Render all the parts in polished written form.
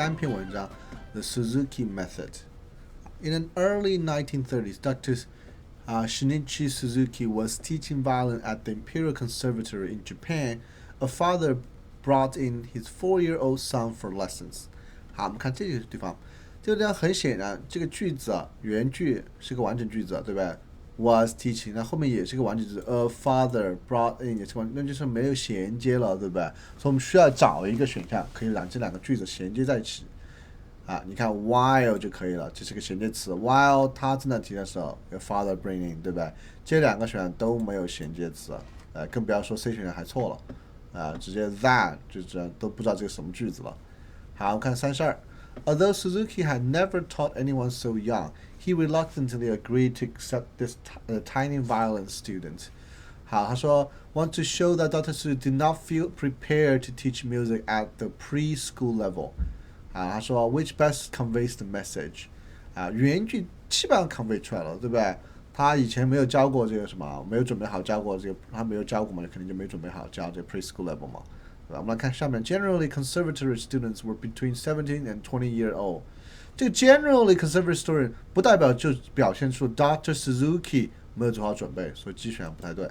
3篇文章 The Suzuki Method. In the early 1930s, Dr. Shinichi Suzuki was teaching violin at the Imperial Conservatory in Japan. A father brought in his 4-year-old son for lessons. 好，我们看这个地方，这个地方很显然，这个句子原句是个完整句子，对不对？Was teaching，那后面也是个完整句子。A father brought in 也是完，那就是没有衔接了，对不对？所以我们需要找一个选项可以让这两个句子衔接在一起。你看 while 就可以了，这是个衔接词。while 他正在提的时候 ，your father bringing， 对不对？这两个选项都没有衔接词，更不要说 C 选项还错了，直接 that 就这样都不知道这个什么句子了。好，我们看32。Although Suzuki had never taught anyone so young, he reluctantly agreed to accept this tiny violin student. 好，他说 want to show that Dr. Suzuki did not feel prepared to teach music at the preschool level. 他说 which best conveys the message. 原句基本上 convey 出来了，对不对？他以前没有教过这个什么，没有准备好教过这个，他没有教过嘛，肯定就没准备好教这个 preschool level 嘛。我们来看下面 ，Generally conservatory students were between 17 and 20 years old。这个 generally conservatory student 不代表就表现出 Dr. Suzuki 没有做好准备，所以 G 选项不太对。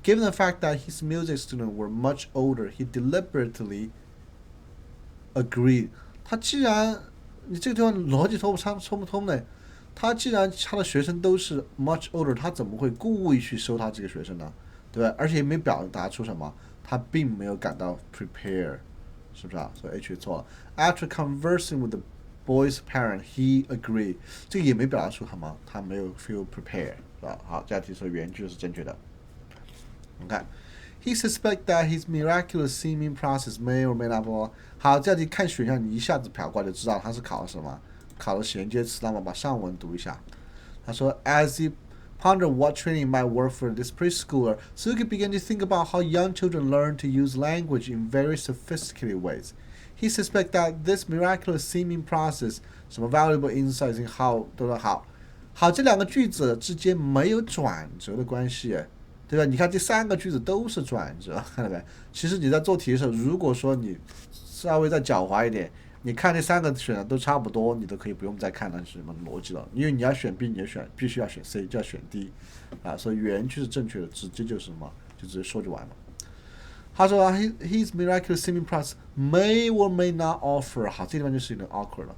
Given the fact that his music students were much older, he deliberately agreed。他既然你这个地方逻辑通不通呢？他既然他的学生都是 much older， 他怎么会故意去收他这个学生呢？对吧？而且也没表达出什么。他并没有感到 prepare， 是不是啊？所以 H 错了。After conversing with the boy's parent, he agreed。这个也没表达出什么，他没有 feel prepare， 是吧？好，这道题说原句是正确的。我们看 ，He suspect that his miraculous seeming process may or may not be。好，这道题看选项你一下子瞟过就知道他是考了什么，考了衔接词。那么把上文读一下。他说 ，As he ponder what training might work for this preschooler, Suzuki began to think about how young children learn to use language in very sophisticated ways. He suspects that this miraculous seeming process, 什么 valuable insights in how 都好，这两个句子之间没有转折的关系，对吧？你看这三个句子都是转折，看到没？其实你在做题的时候，如果说你稍微再狡猾一点。你看这三个选项都差不多，你都可以不用再看那是什么逻辑了，因为你要选 B， 你必须要选 C， 就要选 D， 所以原句是正确的，直接就是什么，就直接说就完了。他说 his miraculous seeming process may or may not offer， 好，这地方就是有点 awkward 了。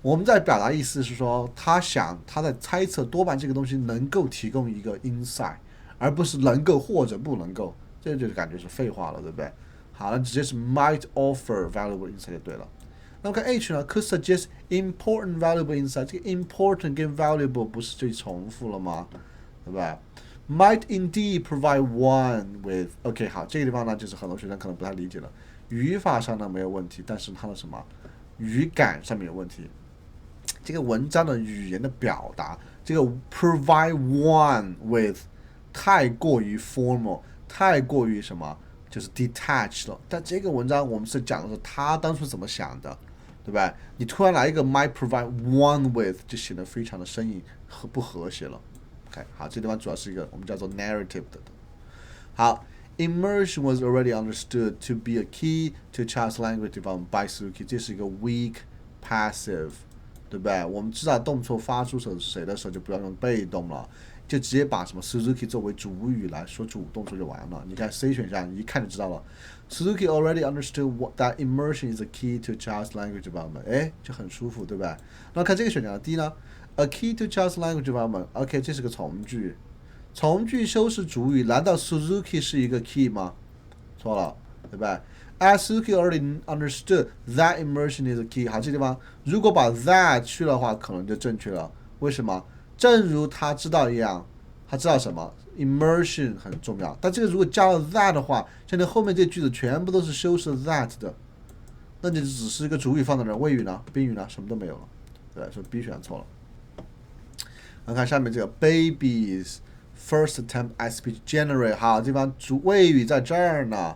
我们在表达意思是说，他在猜测多半这个东西能够提供一个 insight， 而不是能够或者不能够，这就感觉是废话了，对不对？好，那直接是 might offer valuable insight 就对了。那么看 H 呢 ，could suggest important valuable insight。这个 important 跟 valuable 不是最重复了吗？对吧 ？Might indeed provide one with。OK， 好，这个地方呢，就是很多学生可能不太理解了。语法上呢没有问题，但是它的什么语感上面有问题。这个文章的语言的表达，这个 provide one with 太过于 formal， 太过于什么，就是 detached 了。但这个文章我们是讲的是他当初怎么想的。对吧？你突然来一个 might provide one with， 就显得非常的生硬和不和谐了。OK， 好，这地方主要是一个我们叫做 narrative 的。好 ，immersion was already understood to be a key to child's language development by Suzuki， 这是一个 weak passive， 对不对？我们知道动作发出谁的时候就不要用被动了，就直接把什么 Suzuki 作为主语来说主动作就完了。你看 C 选项一看就知道了。Suzuki already understood that immersion is a key to child's language development， 就很舒服，对吧？那看这个选项，D 呢 ，a key to child's language development，OK， 这是个从句，从句修饰主语，难道 Suzuki 是一个 key 吗？错了，对吧 ？As Suzuki already understood that immersion is a key， 好，这地方如果把 that 去的话，可能就正确了。为什么？正如他知道一样，他知道什么？ immersion 很重要，但这个如果加了 that 的话，像你后面这句子全部都是修饰 that 的，那你只是一个主语放在那，谓语呢、宾语呢，什么都没有了，对，所以 B 选错了。来看下面这个 baby's first attempt at speech generate， 好，这地方谓语在这儿呢，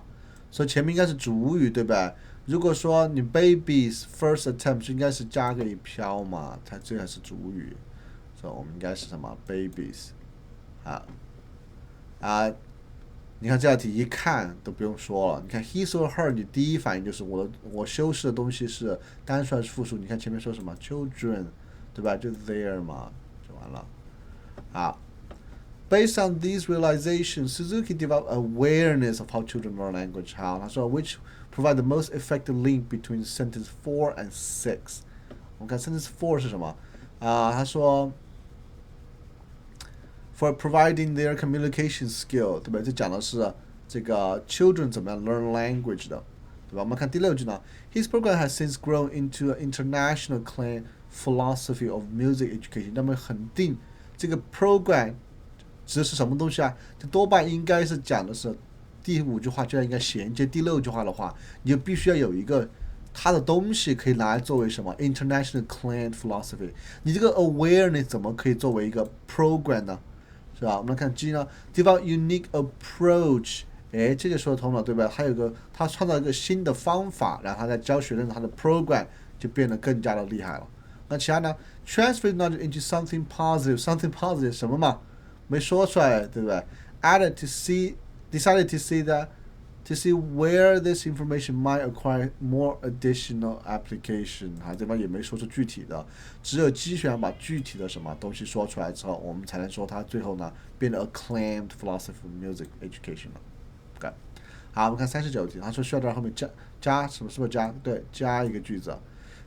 所以前面应该是主语，对吧？如果说你 baby's first attempt 应该是加个一飘嘛，它这还是主语，所以我们应该是什么 baby's，你看这道题一看都不用说了，你看 he saw her， 你第一反应就是我修饰的东西是单数还是复数？你看前面说什么 children， 对吧？就 there 嘛，就完了。好。Based on these realizations, Suzuki developed awareness of how children learn language. 好，他说 which provide the most effective link between sentence 4 and 6. 我们看 sentence 4是什么？他说 for providing their communication skill， 对吧？这讲的是这个 children 怎么样 learn language 的，对吧？我们看第6句呢 ，His program has since grown into an international acclaimed philosophy of music education。那么肯定这个 program 指的是什么东西啊？这多半应该是讲的是第5句话，就应该衔接第6句话的话，你就必须要有一个它的东西可以拿来作为什么 international acclaimed philosophy。你这个 awareness 怎么可以作为一个 program 呢？是吧？我们来看 G 呢 ，develop unique approach。哎，这就说得通了，对吧？他创造一个新的方法，然后他在教学生他的 program 就变得更加的厉害了。那其他呢 ，transfer knowledge into something positive，something positive 什么嘛？没说出来，对不对 ？Added to decided to see where this information might acquire more additional application。这边也没说出具体的，只有机选把具体的什么东西说出来之后，我们才能说它最后呢变得 acclaimed philosophy of music education 了。OK， 好，我们看39题，他说需要在后面加什么？是不是加？对，加一个句子。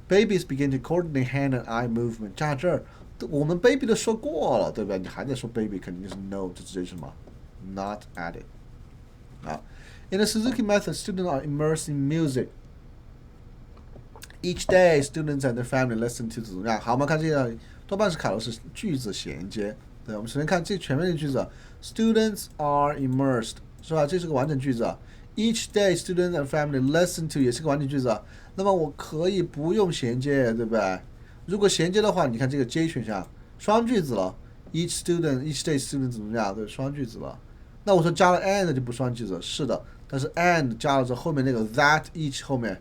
Babies begin to coordinate hand and eye movement。加这儿。我们 baby 都说过了，对吧？你还在说 baby， 肯定就是 no， 就直接什么 not added。好 ，In the Suzuki method, students are immersed in music. Each day, students and their family listen to 怎么样？好，我们看这个多半是考的是句子衔接。对，我们首先看这前面的句子 ，students are immersed， 是吧？这是个完整句子。Each day, students and family listen to 也是个完整句子。那么我可以不用衔接，对不对？如果衔接的话，你看这个 J 选项双句子了 ，each student each day student 怎么样？对，双句子了。那我说加了 and 就不双句子，是的。但是 and 加了之后，后面那个 that each 后面，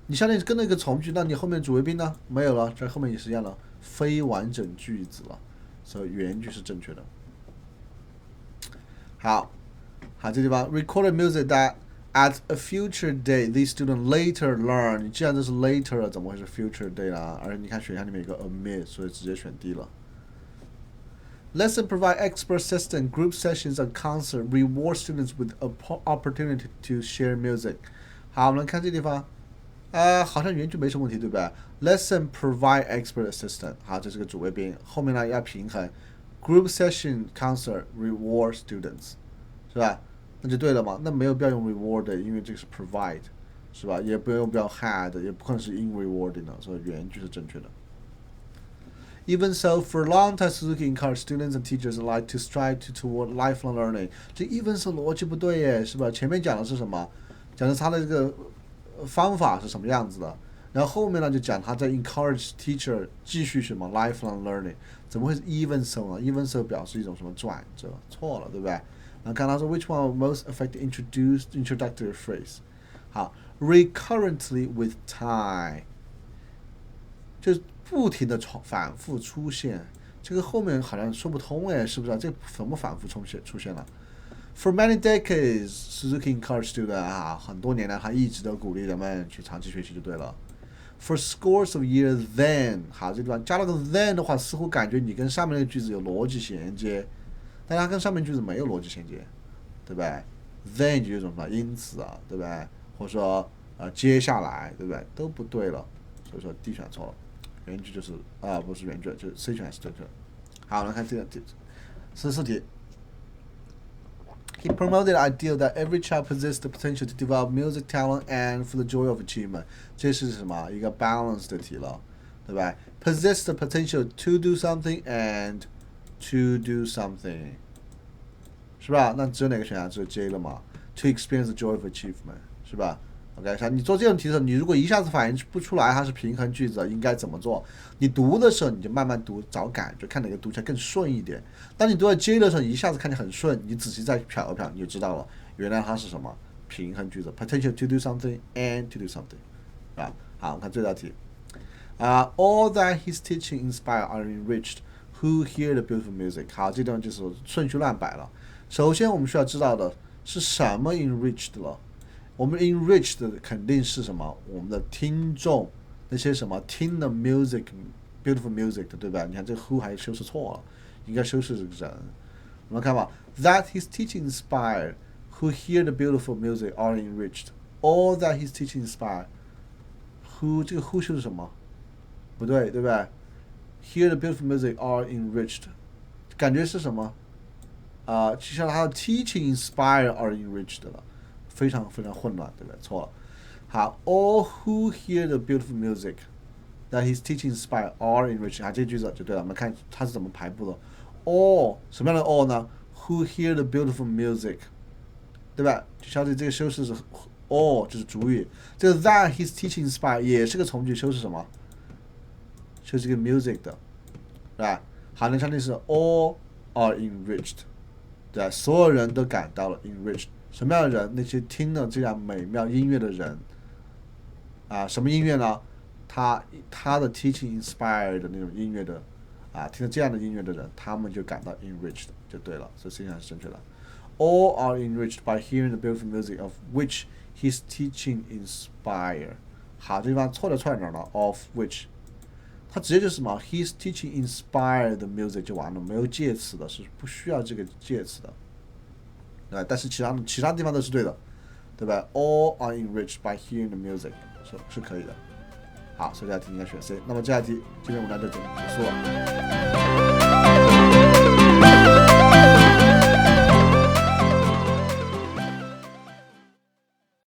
你相当于跟那个从句，那你后面主谓宾呢？没有了，这后面也是一样的，非完整句子了，所以原句是正确的。好，这地方 recorded music that at a future date, these students later learn。你既然这是 later 了，怎么会是 future date 啦？而且你看选项里面有个 omit， 所以直接选 D 了。Lesson provide expert assistant, group sessions and concert, reward students with an opportunity to share music。好，我们来看这地方，好像原句没什么问题，对不对 ？Lesson provide expert assistant， 好，这是个主谓宾，后面呢要平衡。Group session, concert, reward students， 是吧？那就对了嘛，那没有必要用 reward， 因为这个是 provide， 是吧？也不用必要 had， 也不可能是 in rewarding 的，所以原句是正确的。Even so, for a long time, Suzuki encouraged students and teachers alike to strive toward lifelong learning。这 even so 逻辑不对耶，是吧？前面讲的是什么？讲的是他的这个方法是什么样子的，然后后面呢就讲他在 encourage teacher 继续什么 lifelong learning， 怎么会是 even so 呢 ？even so 表示一种什么转折？错了，对不对？然后看他说 which one most effective introductory phrase。好 ，recurrently with time， 就是不停的反复出现，这个后面好像说不通哎，是不是？这怎么反复出现了？For many decades, Suzuki encouraged students 很多年来他一直都鼓励人们去长期学习就对了。For scores of years, then 好，这地方加了个 then 的话，似乎感觉你跟上面那个句子有逻辑衔接，但它跟上面句子没有逻辑衔接，对不对 ？Then 就有种什么因此啊，对不对？或者说接下来，对不对？都不对了，所以说 D 选错了，原句就是不是原句，就是 C 选是正确的。好，我们看这个14题。He promoted the idea that every child possesses the potential to develop music talent and for the joy of achievement。这是什么？一个 balance 的题了，对吧 ？Possess the potential to do something and to do something， 是吧？那只有哪个选项？只有 J 了嘛 ？To experience the joy of achievement， 是吧？OK， 你做这种题的时候，你如果一下子反应不出来它是平衡句子，应该怎么做？你读的时候你就慢慢读，找感觉，看哪个读起来更顺一点。当你读到 J 的时候，你一下子看起来很顺，你仔细再瞟一瞟，你就知道了，原来它是什么平衡句子 ，potential to do something and to do something， 啊，好，我们看这道题。All that his teaching inspire are enriched who hear the beautiful music。好，这地方就是顺序乱摆了。首先我们需要知道的是什么 enriched 了？我们 enriched 肯定是什么？我们的听众那些什么听的 music。Beautiful music 的，对吧？你看这个 who 还修饰错了，应该修饰这个人。我们看吧 ，that his teaching inspired, who hear the beautiful music are enriched. All that his teaching inspired, who 这个 who 修饰什么？不对，对不对 ？Hear the beautiful music are enriched， 感觉是什么？其实他的 teaching inspired are enriched 了，非常非常混乱，对不对？错了。好 ，all who hear the beautiful music。That his teaching inspire are enriched 这句子就对了。我们看它是怎么排布的。All 什么样的 all 呢 ？Who hear the beautiful music， 对吧？就晓得这个修饰是 all， 就是主语。这个 that his teaching inspire 也是个从句，修饰什么？修饰这个 music 的，对吧？好，那相当于是 all are enriched， 对吧？所有人都感到了 enriched。什么样的人？那些听了这样美妙音乐的人。什么音乐呢？他的 teaching inspired 的那种音乐的，听到这样的音乐的人，他们就感到 enriched 就对了，所以实际上是正确的。All are enriched by hearing the beautiful music of which his teaching inspire。好，这地方错在哪儿了 ？Of which， 它直接就是什么 ？His teaching inspired the music 就完了，没有介词的，是不需要这个介词的，对吧？但是其他地方都是对的，对吧 ？All are enriched by hearing the music 是可以的。好，所以这道题应该选 C。那么这道题今天我们来到这里结束了。